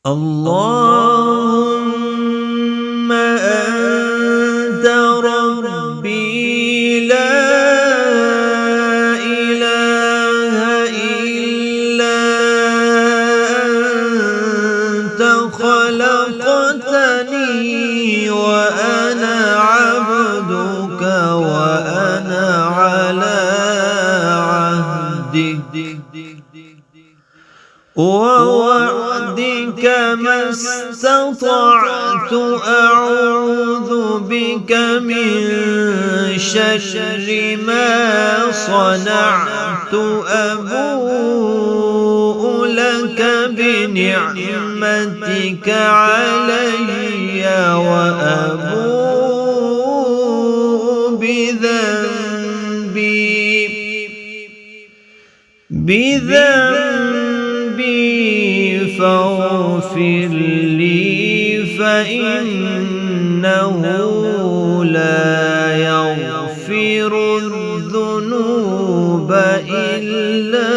اللهم أنت ربي لا إله إلا أنت خلقتني وأنا عبدك وأنا على عهدك ووعدك ما استطعت أعوذ بك من شر ما صنعت أبوء لك بنعمتك علي وأبوء بذنبي فاغفر لي فإنه لا يغفر الذنوب إلا